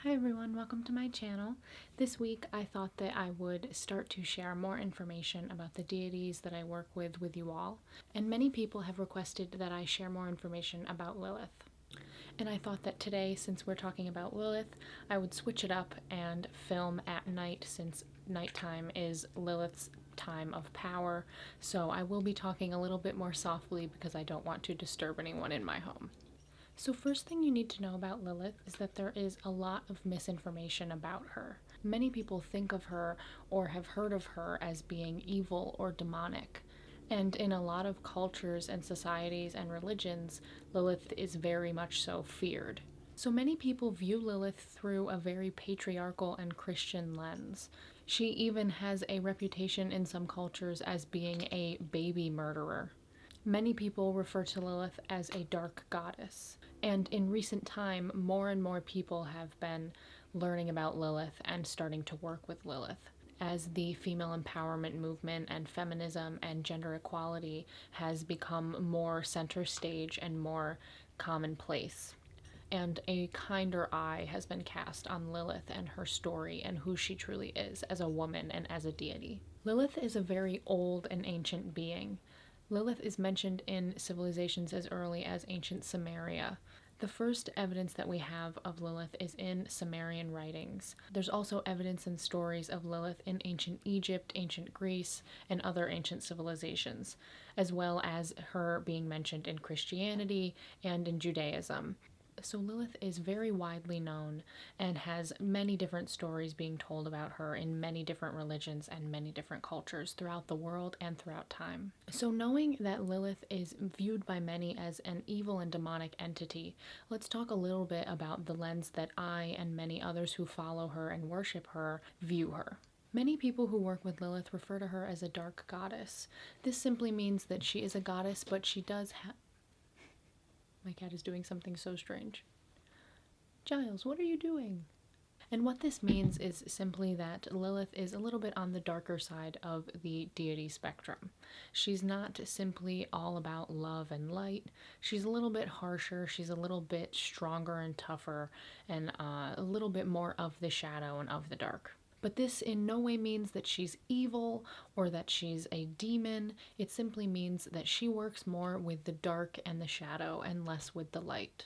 Hi everyone, welcome to my channel. This week I thought that I would start to share more information about the deities that I work with you all, and many people have requested that I share more information about Lilith. And I thought that today, since we're talking about Lilith, I would switch it up and film at night since nighttime is Lilith's time of power, so I will be talking a little bit more softly because I don't want to disturb anyone in my home. So first thing you need to know about Lilith is that there is a lot of misinformation about her. Many people think of her or have heard of her as being evil or demonic. And in a lot of cultures and societies and religions, Lilith is very much so feared. So many people view Lilith through a very patriarchal and Christian lens. She even has a reputation in some cultures as being a baby murderer. Many people refer to Lilith as a dark goddess, and in recent time, more and more people have been learning about Lilith and starting to work with Lilith, as the female empowerment movement and feminism and gender equality has become more center stage and more commonplace. And a kinder eye has been cast on Lilith and her story and who she truly is as a woman and as a deity. Lilith is a very old and ancient being. Lilith is mentioned in civilizations as early as ancient Sumeria. The first evidence that we have of Lilith is in Sumerian writings. There's also evidence and stories of Lilith in ancient Egypt, ancient Greece, and other ancient civilizations, as well as her being mentioned in Christianity and in Judaism. So Lilith is very widely known and has many different stories being told about her in many different religions and many different cultures throughout the world and throughout time. So knowing that Lilith is viewed by many as an evil and demonic entity, let's talk a little bit about the lens that I and many others who follow her and worship her view her. Many people who work with Lilith refer to her as a dark goddess. This simply means that she is a goddess, but she does have... My cat is doing something so strange. Giles, what are you doing? And what this means is simply that Lilith is a little bit on the darker side of the deity spectrum. She's not simply all about love and light. She's a little bit harsher, she's a little bit stronger and tougher, and a little bit more of the shadow and of the dark. But this in no way means that she's evil or that she's a demon. It simply means that she works more with the dark and the shadow and less with the light.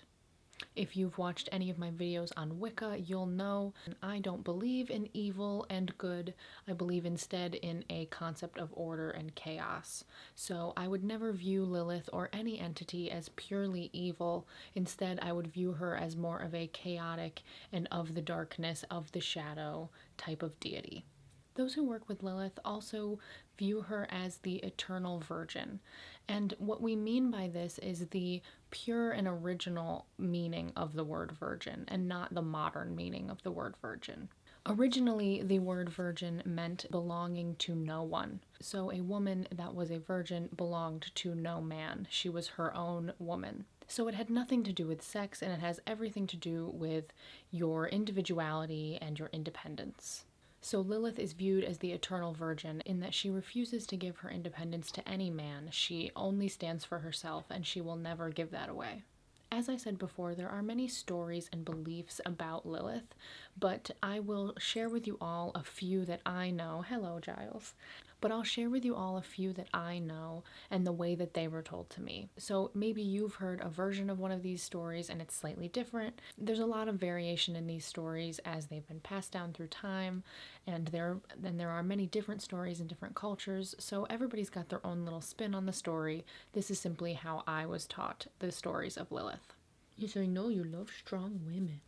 If you've watched any of my videos on Wicca, you'll know I don't believe in evil and good. I believe instead in a concept of order and chaos. So I would never view Lilith or any entity as purely evil. Instead, I would view her as more of a chaotic and of the darkness, of the shadow type of deity. Those who work with Lilith also view her as the eternal virgin. And what we mean by this is the pure and original meaning of the word virgin, and not the modern meaning of the word virgin. Originally, the word virgin meant belonging to no one. So a woman that was a virgin belonged to no man. She was her own woman. So it had nothing to do with sex, and it has everything to do with your individuality and your independence. So Lilith is viewed as the eternal virgin in that she refuses to give her independence to any man. She only stands for herself, and she will never give that away. As I said before, there are many stories and beliefs about Lilith, but I will share with you all a few that I know. Hello, Giles. But I'll share with you all a few that I know and the way that they were told to me. So maybe you've heard a version of one of these stories and it's slightly different. There's a lot of variation in these stories as they've been passed down through time, and there are many different stories in different cultures, so everybody's got their own little spin on the story. This is simply how I was taught the stories of Lilith. Yes, I know you love strong women.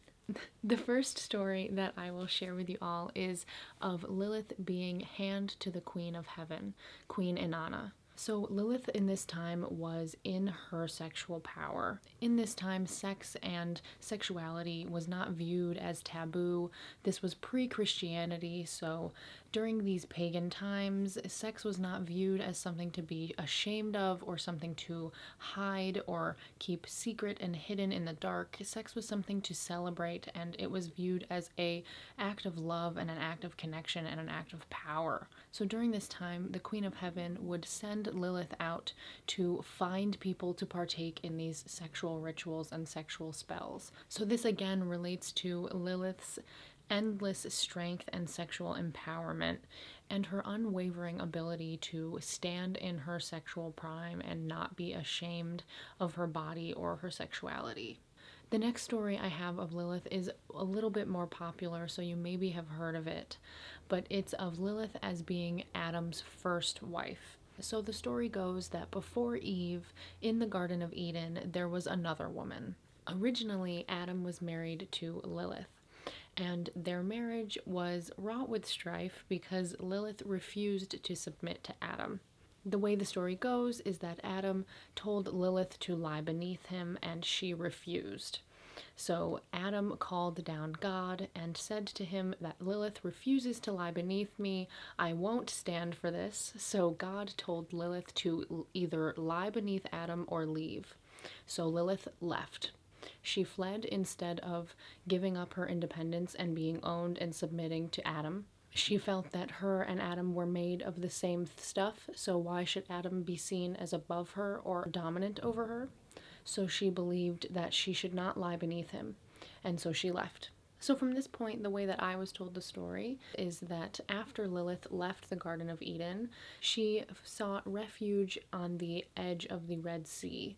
The first story that I will share with you all is of Lilith being hand to the Queen of Heaven, Queen Inanna. So Lilith in this time was in her sexual power. In this time, sex and sexuality was not viewed as taboo. This was pre-Christianity, so during these pagan times, sex was not viewed as something to be ashamed of or something to hide or keep secret and hidden in the dark. Sex was something to celebrate, and it was viewed as an act of love and an act of connection and an act of power. So during this time, the Queen of Heaven would send send Lilith out to find people to partake in these sexual rituals and sexual spells. So this again relates to Lilith's endless strength and sexual empowerment, and her unwavering ability to stand in her sexual prime and not be ashamed of her body or her sexuality. The next story I have of Lilith is a little bit more popular, so you maybe have heard of it, but it's of Lilith as being Adam's first wife. So the story goes that before Eve, in the Garden of Eden, there was another woman. Originally, Adam was married to Lilith, and their marriage was wrought with strife because Lilith refused to submit to Adam. The way the story goes is that Adam told Lilith to lie beneath him, and she refused. So Adam called down God and said to him that Lilith refuses to lie beneath me. I won't stand for this. So God told Lilith to either lie beneath Adam or leave. So Lilith left. She fled instead of giving up her independence and being owned and submitting to Adam. She felt that her and Adam were made of the same stuff, so why should Adam be seen as above her or dominant over her? So she believed that she should not lie beneath him, and so she left. So from this point, the way that I was told the story is that after Lilith left the Garden of Eden, she sought refuge on the edge of the Red Sea.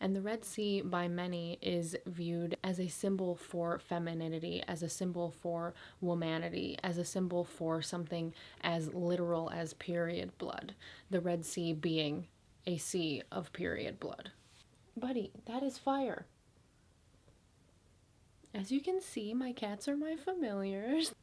And the Red Sea, by many, is viewed as a symbol for femininity, as a symbol for womanity, as a symbol for something as literal as period blood. The Red Sea being a sea of period blood. Buddy, that is fire. As you can see, my cats are my familiars.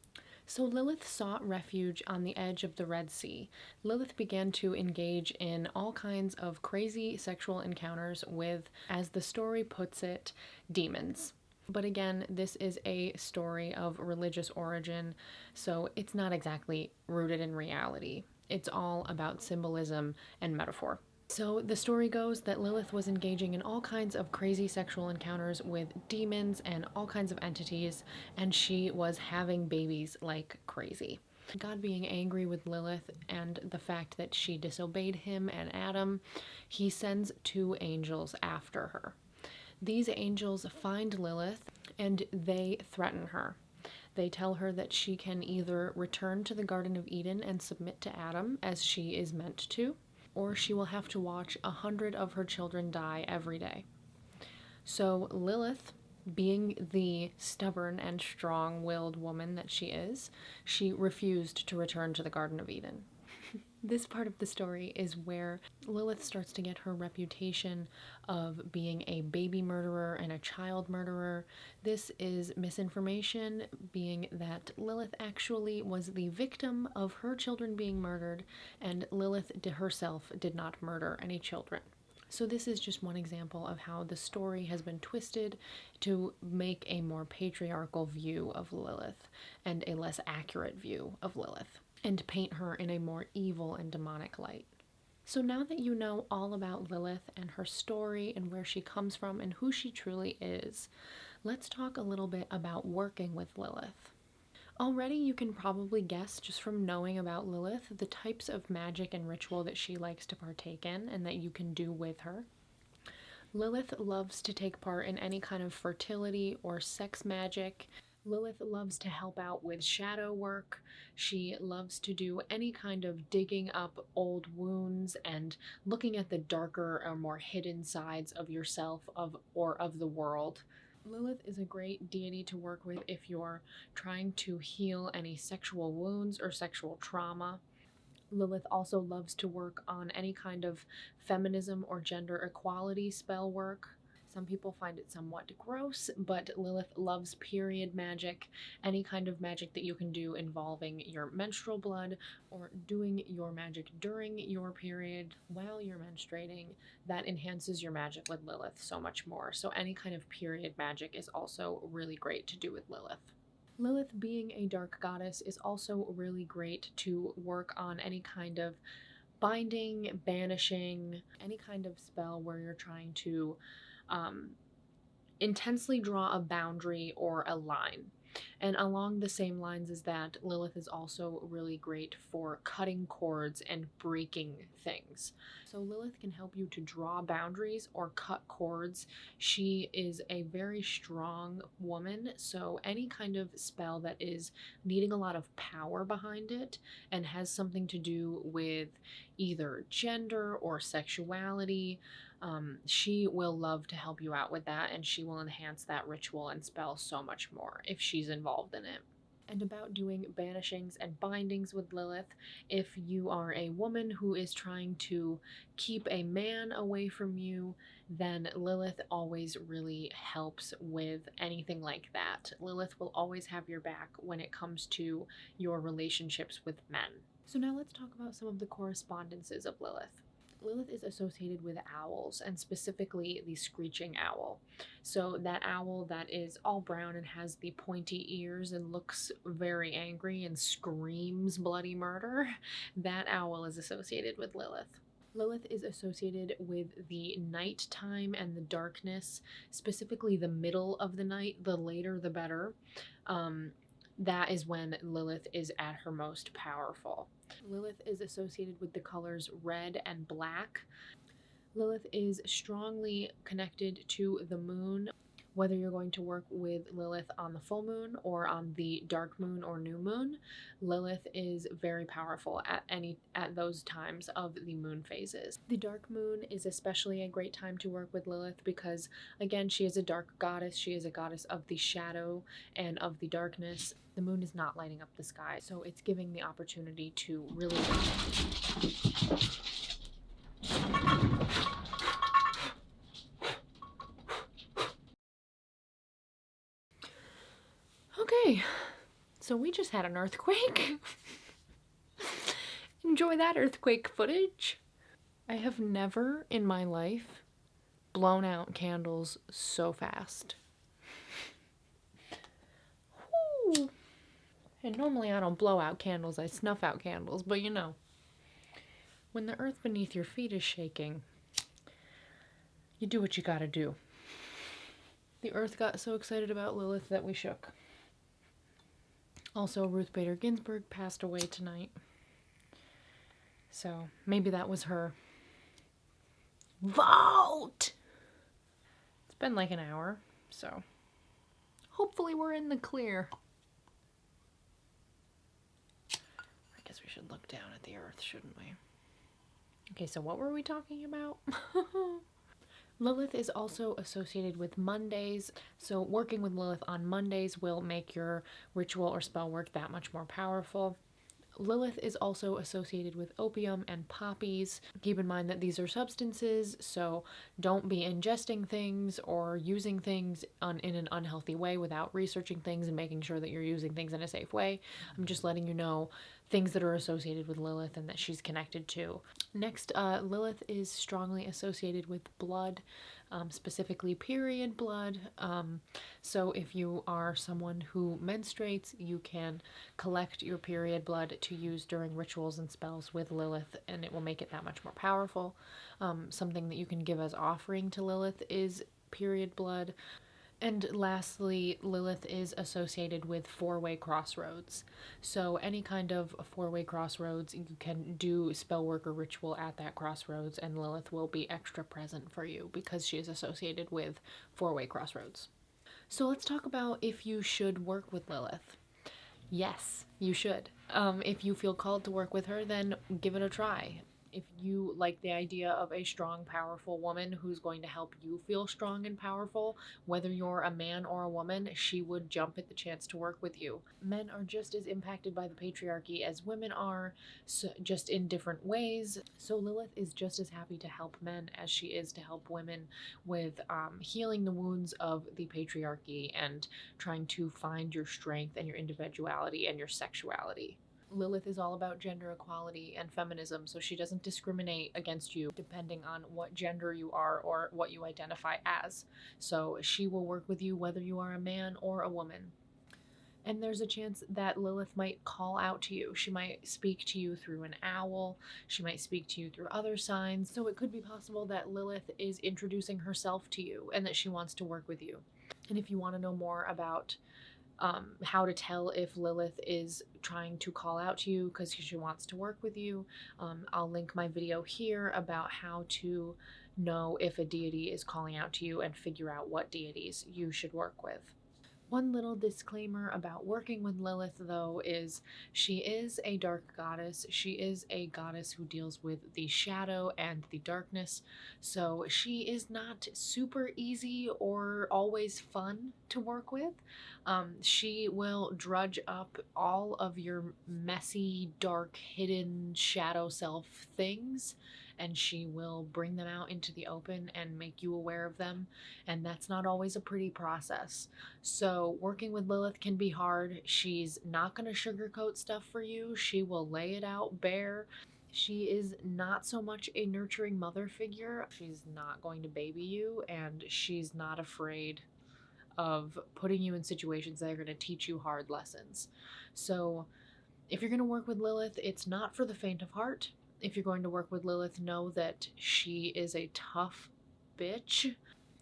So Lilith sought refuge on the edge of the Red Sea. Lilith began to engage in all kinds of crazy sexual encounters with, as the story puts it, demons. But again, this is a story of religious origin, so it's not exactly rooted in reality. It's all about symbolism and metaphor. So the story goes that Lilith was engaging in all kinds of crazy sexual encounters with demons and all kinds of entities, and she was having babies like crazy. God being angry with Lilith and the fact that she disobeyed him and Adam, he sends 2 angels after her. These angels find Lilith and they threaten her. They tell her that she can either return to the Garden of Eden and submit to Adam as she is meant to, or she will have to watch 100 of her children die every day. So Lilith, being the stubborn and strong-willed woman that she is, she refused to return to the Garden of Eden. This part of the story is where Lilith starts to get her reputation of being a baby murderer and a child murderer. This is misinformation, being that Lilith actually was the victim of her children being murdered, and Lilith herself did not murder any children. So this is just one example of how the story has been twisted to make a more patriarchal view of Lilith and a less accurate view of Lilith, and paint her in a more evil and demonic light. So now that you know all about Lilith and her story and where she comes from and who she truly is, let's talk a little bit about working with Lilith. Already you can probably guess just from knowing about Lilith the types of magic and ritual that she likes to partake in and that you can do with her. Lilith loves to take part in any kind of fertility or sex magic. Lilith loves to help out with shadow work. She loves to do any kind of digging up old wounds and looking at the darker or more hidden sides of yourself or of the world. Lilith is a great deity to work with if you're trying to heal any sexual wounds or sexual trauma. Lilith also loves to work on any kind of feminism or gender equality spell work. Some people find it somewhat gross, but Lilith loves period magic, any kind of magic that you can do involving your menstrual blood or doing your magic during your period while you're menstruating. That enhances your magic with Lilith so much more. So any kind of period magic is also really great to do with Lilith. Lilith, being a dark goddess, is also really great to work on any kind of binding, banishing, any kind of spell where you're trying to intensely draw a boundary or a line. And along the same lines as that, Lilith is also really great for cutting cords and breaking things. So Lilith can help you to draw boundaries or cut cords. She is a very strong woman, so any kind of spell that is needing a lot of power behind it and has something to do with either gender or sexuality, she will love to help you out with that, and she will enhance that ritual and spell so much more if she's involved in it. And about doing banishings and bindings with Lilith, if you are a woman who is trying to keep a man away from you, then Lilith always really helps with anything like that. Lilith will always have your back when it comes to your relationships with men. So now let's talk about some of the correspondences of Lilith. Lilith is associated with owls, and specifically the screeching owl. So that owl that is all brown and has the pointy ears and looks very angry and screams bloody murder, that owl is associated with Lilith. Lilith is associated with the nighttime and the darkness, specifically the middle of the night. The later the better. That is when Lilith is at her most powerful. Lilith is associated with the colors red and black. Lilith is strongly connected to the moon. Whether you're going to work with Lilith on the full moon or on the dark moon or new moon, Lilith is very powerful at those times of the moon phases. The dark moon is especially a great time to work with Lilith because, again, she is a dark goddess. She is a goddess of the shadow and of the darkness. The moon is not lighting up the sky, so it's giving the opportunity to really Okay, so we just had an earthquake. Enjoy that earthquake footage. I have never in my life blown out candles so fast. Whew. And normally I don't blow out candles, I snuff out candles, but you know, when the earth beneath your feet is shaking, you do what you gotta do. The earth got so excited about Lilith that we shook. Also, Ruth Bader Ginsburg passed away tonight. So maybe that was her. Vote! It's been like an hour, so hopefully we're in the clear. I guess we should look down at the earth, shouldn't we? Okay, so what were we talking about? Lilith is also associated with Mondays, so working with Lilith on Mondays will make your ritual or spell work that much more powerful. Lilith is also associated with opium and poppies. Keep in mind that these are substances, so don't be ingesting things or using things in an unhealthy way without researching things and making sure that you're using things in a safe way. I'm just letting you know things that are associated with Lilith and that she's connected to. Next, Lilith is strongly associated with blood, specifically period blood. So if you are someone who menstruates, you can collect your period blood to use during rituals and spells with Lilith, and it will make it that much more powerful. Something that you can give as offering to Lilith is period blood. And lastly, Lilith is associated with four-way crossroads. So any kind of four-way crossroads, you can do spell work or ritual at that crossroads, and Lilith will be extra present for you because she is associated with four-way crossroads. So let's talk about if you should work with Lilith. Yes, you should. If you feel called to work with her, then give it a try. If you like the idea of a strong, powerful woman who's going to help you feel strong and powerful, whether you're a man or a woman, she would jump at the chance to work with you. Men are just as impacted by the patriarchy as women are, so just in different ways. So Lilith is just as happy to help men as she is to help women with healing the wounds of the patriarchy and trying to find your strength and your individuality and your sexuality. Lilith is all about gender equality and feminism, so she doesn't discriminate against you depending on what gender you are or what you identify as. So she will work with you whether you are a man or a woman. And there's a chance that Lilith might call out to you. She might speak to you through an owl. She might speak to you through other signs. So it could be possible that Lilith is introducing herself to you and that she wants to work with you. And if you want to know more about how to tell if Lilith is trying to call out to you because she wants to work with you. I'll link my video here about how to know if a deity is calling out to you and figure out what deities you should work with. One little disclaimer about working with Lilith, though, is she is a dark goddess. She is a goddess who deals with the shadow and the darkness, so she is not super easy or always fun to work with. She will drudge up all of your messy, dark, hidden shadow self things, and she will bring them out into the open and make you aware of them, and that's not always a pretty process. So working with Lilith can be hard. She's not going to sugarcoat stuff for you. She will lay it out bare. She is not so much a nurturing mother figure. She's not going to baby you, and she's not afraid of putting you in situations that are going to teach you hard lessons. So if you're going to work with Lilith, it's not for the faint of heart. If you're going to work with Lilith, know that she is a tough bitch.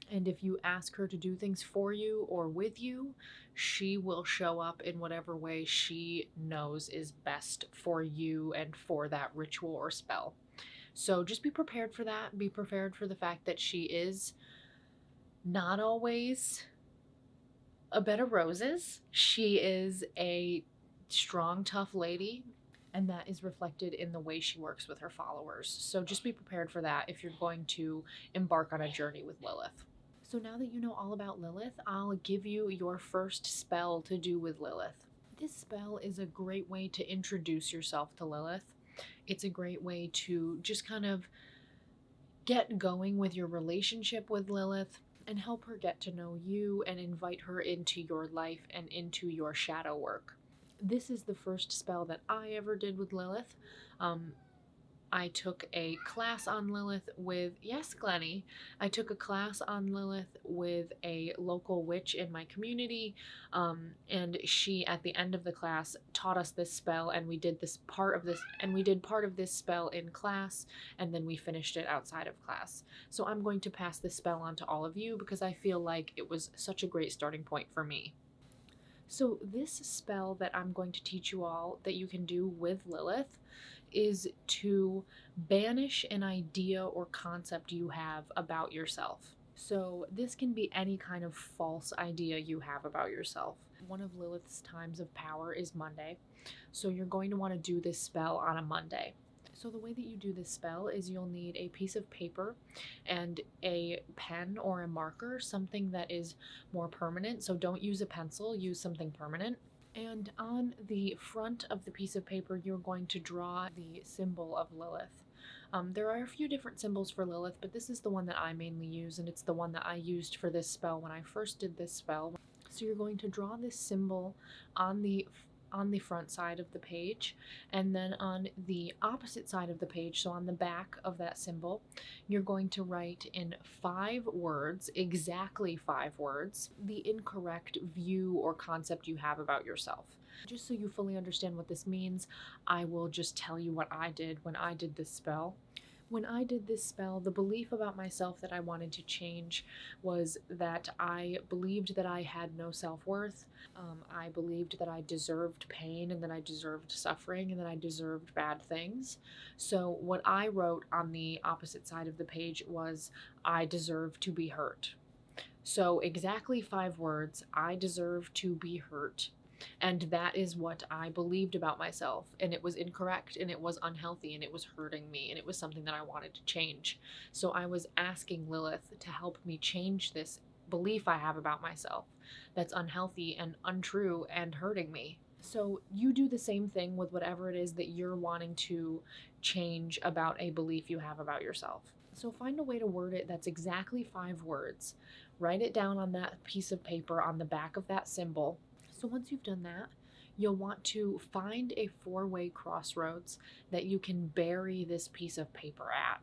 And if you ask her to do things for you or with you, she will show up in whatever way she knows is best for you and for that ritual or spell. So just be prepared for that. Be prepared for the fact that she is not always a bed of roses. She is a strong, tough lady, and that is reflected in the way she works with her followers. So just be prepared for that if you're going to embark on a journey with Lilith. So now that you know all about Lilith, I'll give you your first spell to do with Lilith. This spell is a great way to introduce yourself to Lilith. It's a great way to just kind of get going with your relationship with Lilith and help her get to know you and invite her into your life and into your shadow work. This is the first spell that I ever did with Lilith. I took a class on Lilith with, yes, Glennie, I took a class on Lilith with a local witch in my community, and she, at the end of the class, taught us this spell, and we did part of this spell in class, and then we finished it outside of class. So I'm going to pass this spell on to all of you because I feel like it was such a great starting point for me. So this spell that I'm going to teach you all that you can do with Lilith is to banish an idea or concept you have about yourself. So this can be any kind of false idea you have about yourself. One of Lilith's times of power is Monday, so you're going to want to do this spell on a Monday. So the way that you do this spell is you'll need a piece of paper and a pen or a marker, something that is more permanent. So don't use a pencil, use something permanent. And on the front of the piece of paper, you're going to draw the symbol of Lilith. There are a few different symbols for Lilith, but this is the one that I mainly use, and it's the one that I used for this spell when I first did this spell. So you're going to draw this symbol on the front side of the page, and then on the opposite side of the page, so on the back of that symbol, you're going to write in 5 words, exactly 5 words, the incorrect view or concept you have about yourself. Just so you fully understand what this means, I will just tell you what I did when I did this spell. When I did this spell, the belief about myself that I wanted to change was that I believed that I had no self-worth. I believed that I deserved pain and that I deserved suffering and that I deserved bad things. So what I wrote on the opposite side of the page was, I deserve to be hurt. So exactly 5 words, I deserve to be hurt. And that is what I believed about myself, and it was incorrect, and it was unhealthy, and it was hurting me, and it was something that I wanted to change. So I was asking Lilith to help me change this belief I have about myself that's unhealthy and untrue and hurting me. So you do the same thing with whatever it is that you're wanting to change about a belief you have about yourself. So find a way to word it that's exactly 5 words. Write it down on that piece of paper on the back of that symbol. So once you've done that, you'll want to find a 4-way crossroads that you can bury this piece of paper at.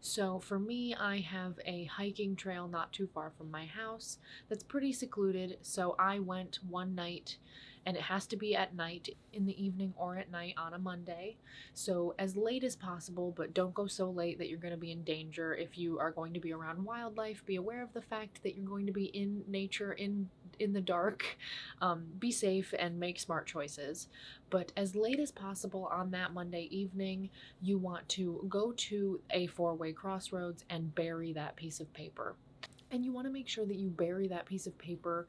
So for me, I have a hiking trail not too far from my house that's pretty secluded, so I went one night, and it has to be at night, in the evening or at night on a Monday. So as late as possible, but don't go so late that you're going to be in danger. If you are going to be around wildlife, be aware of the fact that you're going to be in nature, in in the dark. Be safe and make smart choices. But as late as possible on that Monday evening, you want to go to a four-way crossroads and bury that piece of paper. And you want to make sure that you bury that piece of paper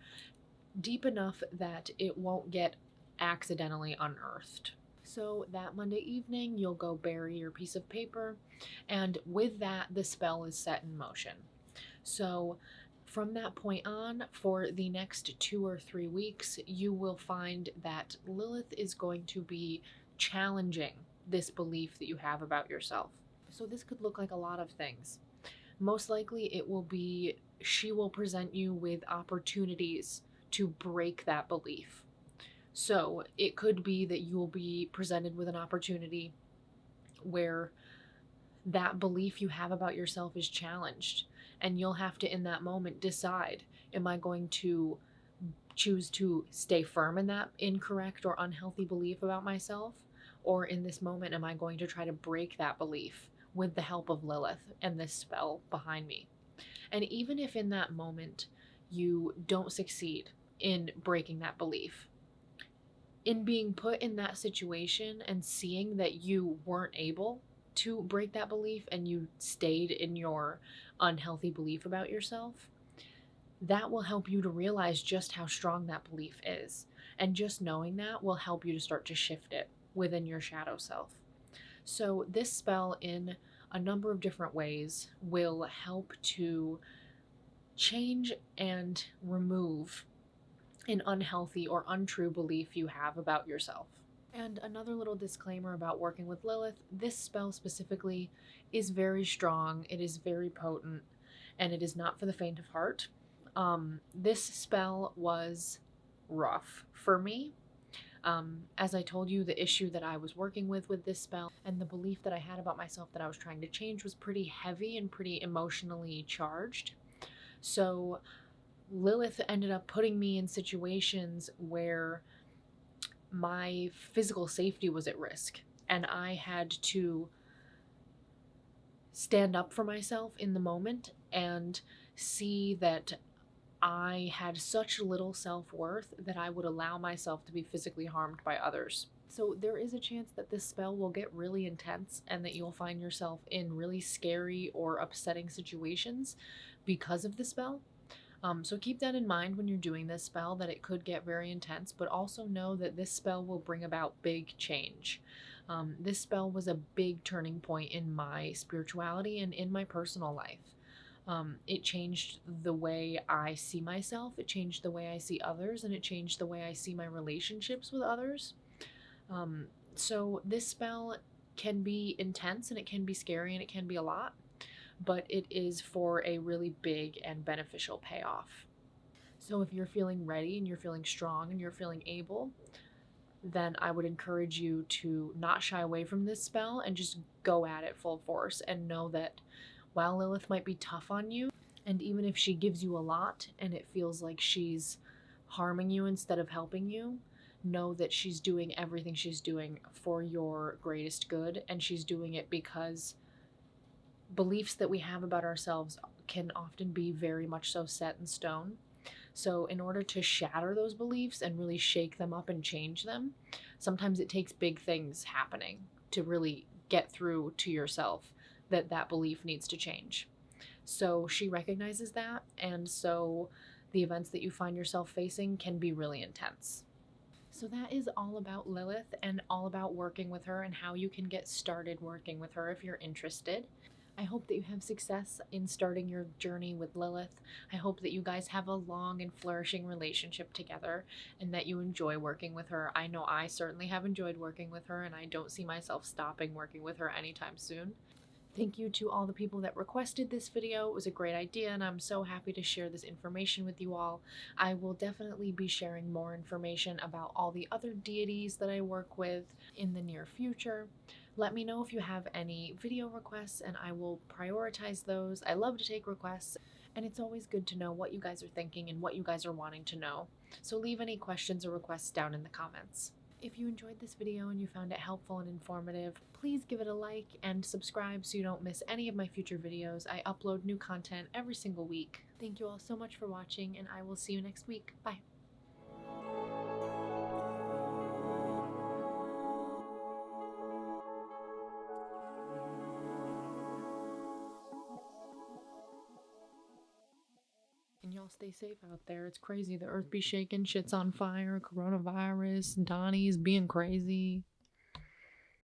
deep enough that it won't get accidentally unearthed. So that Monday evening, you'll go bury your piece of paper, and with that, the spell is set in motion. So from that point on, for the next 2 or 3 weeks, you will find that Lilith is going to be challenging this belief that you have about yourself. So this could look like a lot of things. Most likely it will be she will present you with opportunities to break that belief. So it could be that you will be presented with an opportunity where that belief you have about yourself is challenged, and you'll have to, in that moment, decide, am I going to choose to stay firm in that incorrect or unhealthy belief about myself, or in this moment, am I going to try to break that belief with the help of Lilith and this spell behind me? And even if in that moment you don't succeed in breaking that belief, in being put in that situation and seeing that you weren't able to break that belief and you stayed in your unhealthy belief about yourself, that will help you to realize just how strong that belief is. And just knowing that will help you to start to shift it within your shadow self. So this spell, in a number of different ways, will help to change and remove an unhealthy or untrue belief you have about yourself. And another little disclaimer about working with Lilith, this spell specifically is very strong, it is very potent, and it is not for the faint of heart. This spell was rough for me. As I told you, the issue that I was working with this spell and the belief that I had about myself that I was trying to change was pretty heavy and pretty emotionally charged. So Lilith ended up putting me in situations where my physical safety was at risk, and I had to stand up for myself in the moment and see that I had such little self-worth that I would allow myself to be physically harmed by others. So there is a chance that this spell will get really intense and that you'll find yourself in really scary or upsetting situations because of the spell. So keep that in mind when you're doing this spell, that it could get very intense, but also know that this spell will bring about big change. This spell was a big turning point in my spirituality and in my personal life. It changed the way I see myself, it changed the way I see others, and it changed the way I see my relationships with others. So this spell can be intense, and it can be scary, and it can be a lot, but it is for a really big and beneficial payoff. So if you're feeling ready and you're feeling strong and you're feeling able, then I would encourage you to not shy away from this spell and just go at it full force, and know that while Lilith might be tough on you, and even if she gives you a lot and it feels like she's harming you instead of helping you, know that she's doing everything she's doing for your greatest good, and she's doing it because beliefs that we have about ourselves can often be very much so set in stone. So in order to shatter those beliefs and really shake them up and change them, sometimes it takes big things happening to really get through to yourself that that belief needs to change. So she recognizes that, and so the events that you find yourself facing can be really intense. So that is all about Lilith and all about working with her and how you can get started working with her if you're interested. I hope that you have success in starting your journey with Lilith. I hope that you guys have a long and flourishing relationship together and that you enjoy working with her. I know I certainly have enjoyed working with her, and I don't see myself stopping working with her anytime soon. Thank you to all the people that requested this video. It was a great idea, and I'm so happy to share this information with you all. I will definitely be sharing more information about all the other deities that I work with in the near future. Let me know if you have any video requests, and I will prioritize those. I love to take requests, and it's always good to know what you guys are thinking and what you guys are wanting to know. So leave any questions or requests down in the comments. If you enjoyed this video and you found it helpful and informative, please give it a like and subscribe so you don't miss any of my future videos. I upload new content every single week. Thank you all so much for watching, and I will see you next week. Bye. And y'all stay safe out there. It's crazy. The earth be shaking, shit's on fire, coronavirus, Donnie's being crazy.